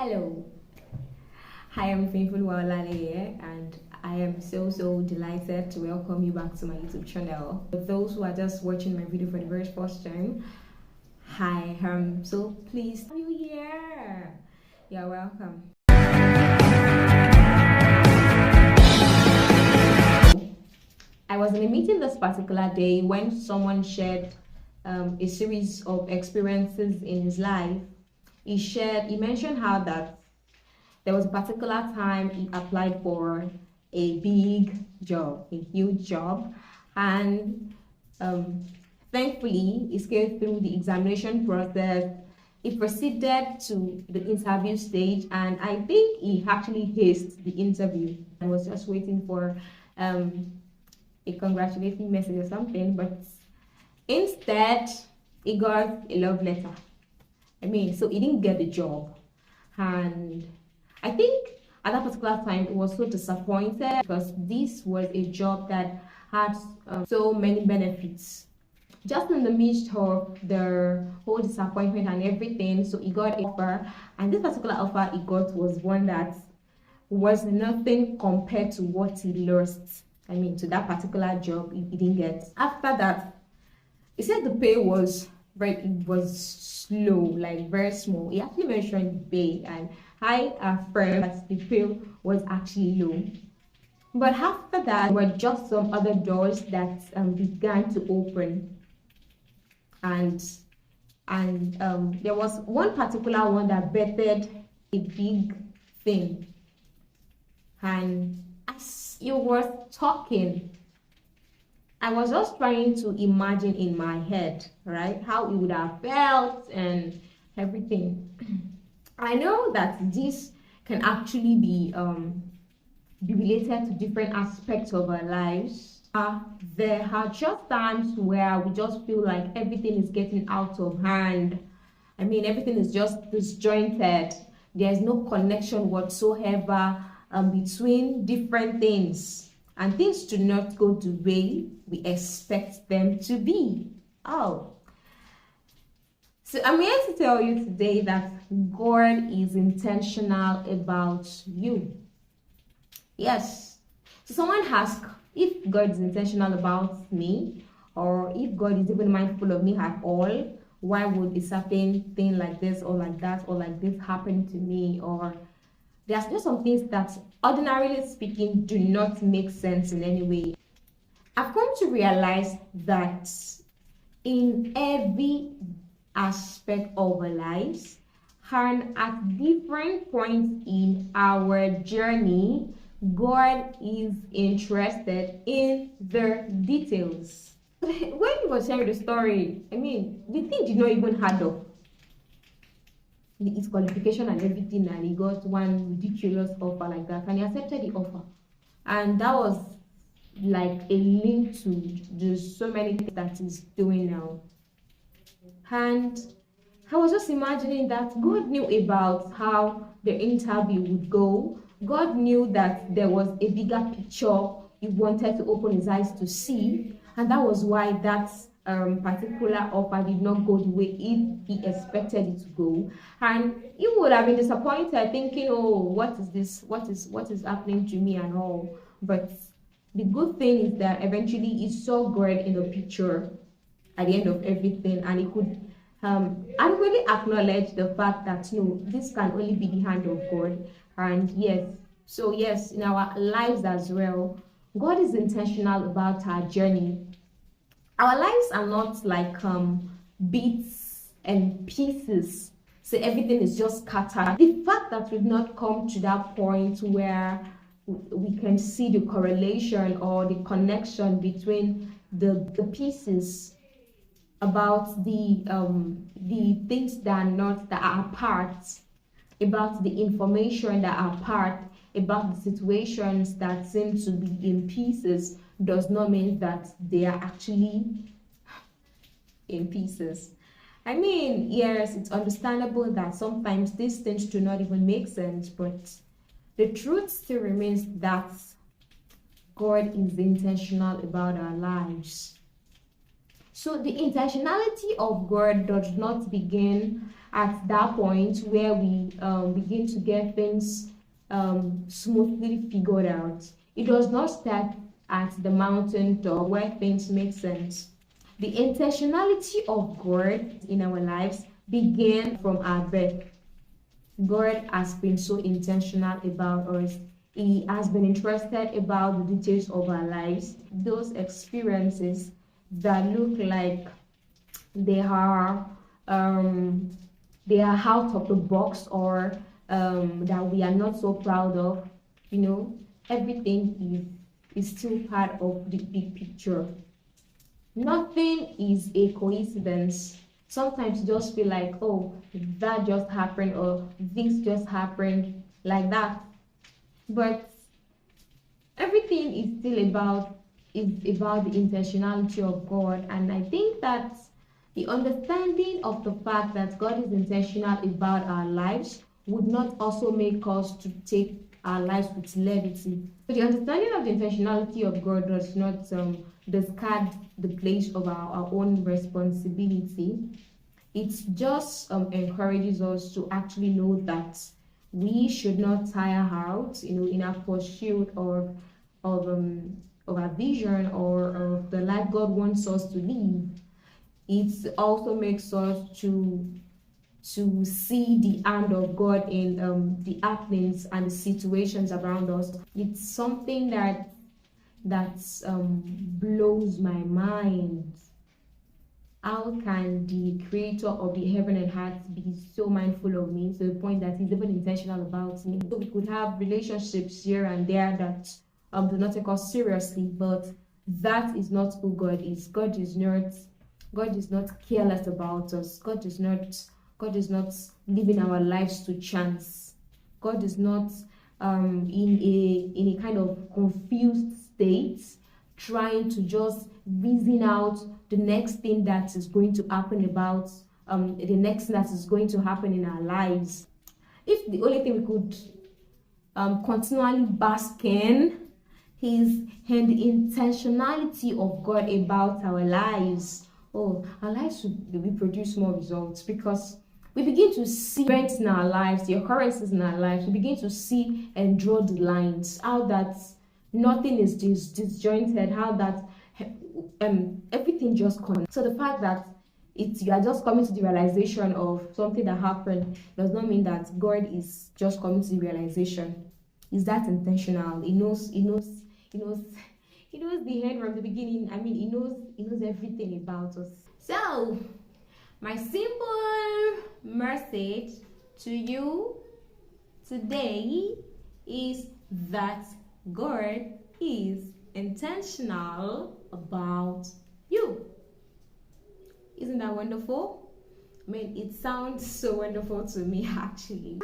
Hello, hi, I'm Faithful Wawalale here, and I am so delighted to welcome you back to my YouTube channel. For those who are just watching my video for the very first time, hi, I'm so pleased you're here. You're welcome. I was in a meeting this particular day when someone shared a series of experiences in his life. He mentioned how that there was a particular time he applied for a big job, a huge job, and thankfully he scaled through the examination process. He proceeded to the interview stage, and I think he actually aced the interview and was just waiting for a congratulating message or something, but instead he got a love letter. So he didn't get the job, and I think at that particular time he was so disappointed because this was a job that had so many benefits. Just in the midst of the whole disappointment and everything, so he got an offer, and this particular offer he got was one that was nothing compared to what he lost. To that particular job he didn't get. After that, he said the pay was slow, like very small. He actually mentioned the pay, and I affirm that the pay was actually low. But after that, there were just some other doors that began to open, and there was one particular one that bettered a big thing. And as you were talking, I was just trying to imagine in my head, right, how it would have felt and everything. I know that this can actually be related to different aspects of our lives. There are just times where we just feel like everything is getting out of hand. Everything is just disjointed. There's no connection whatsoever between different things, and things do not go the way we expect them to be. So I'm here to tell you today that God is intentional about you. Yes. So someone asked if God is intentional about me, or if God is even mindful of me at all. Why would a certain thing like this or like that or like this happen to me? Or there's just some things that, ordinarily speaking, do not make sense in any way. I've come to realize that in every aspect of our lives, and at different points in our journey, God is interested in the details. When he was sharing the story, the thing did not even add up. His qualification and everything, and he got one ridiculous offer like that, and he accepted the offer, and that was like a link to just so many things that he's doing now. And I was just imagining that God knew about how the interview would go. God knew that there was a bigger picture he wanted to open his eyes to see, and that was why that particular offer did not go the way he expected it to go. And he would have been disappointed, thinking, oh, what is this, what is happening to me and all. But the good thing is that eventually he saw God in the picture at the end of everything, and he could really acknowledge the fact that no, this can only be the hand of God. And yes, in our lives as well, God is intentional about our journey. Our lives are not like bits and pieces, so everything is just scattered. The fact that we've not come to that point where we can see the correlation or the connection between the pieces about the things that are parts, about the information that are part, about the situations that seem to be in pieces, does not mean that they are actually in pieces. Yes, it's understandable that sometimes these things do not even make sense, but the truth still remains that God is intentional about our lives. So the intentionality of God does not begin at that point where we begin to get things smoothly figured out. It does not start at the mountaintop where things make sense. The intentionality of God in our lives began from our birth. God has been so intentional about us. He has been interested about the details of our lives, those experiences that look like they are um, they are out of the box, or that we are not so proud of. Everything is still part of the big picture. Nothing is a coincidence. Sometimes you just feel like, oh, that just happened, or this just happened, like that. But everything is about the intentionality of God. And I think that the understanding of the fact that God is intentional about our lives would not also make us to take our lives with levity. So the understanding of the intentionality of God does not discard the place of our own responsibility. It just encourages us to actually know that we should not tire out, in our pursuit of um, of our vision, or of the life God wants us to live. It also makes us to see the hand of God in the happenings and the situations around us. It's something that blows my mind. How can the creator of the heaven and earth be so mindful of me to the point that he's even intentional about me? So we could have relationships here and there that do not take us seriously, but that is not who God is. God is not careless about us. God is not leaving our lives to chance. God is not in a kind of confused state, trying to just reason out the next thing that is going to happen about the next thing that is going to happen in our lives. If the only thing we could continually bask in is in the intentionality of God about our lives, our lives will produce more results, because we begin to see events in our lives, the occurrences in our lives. We begin to see and draw the lines, how that nothing is disjointed, how that everything just comes. So the fact that you are just coming to the realization of something that happened does not mean that God is just coming to the realization. Is that intentional? He knows the end from the beginning. I mean, he knows everything about us. So my simple message to you today is that God is intentional about you. Isn't that wonderful? I mean, it sounds so wonderful to me, actually.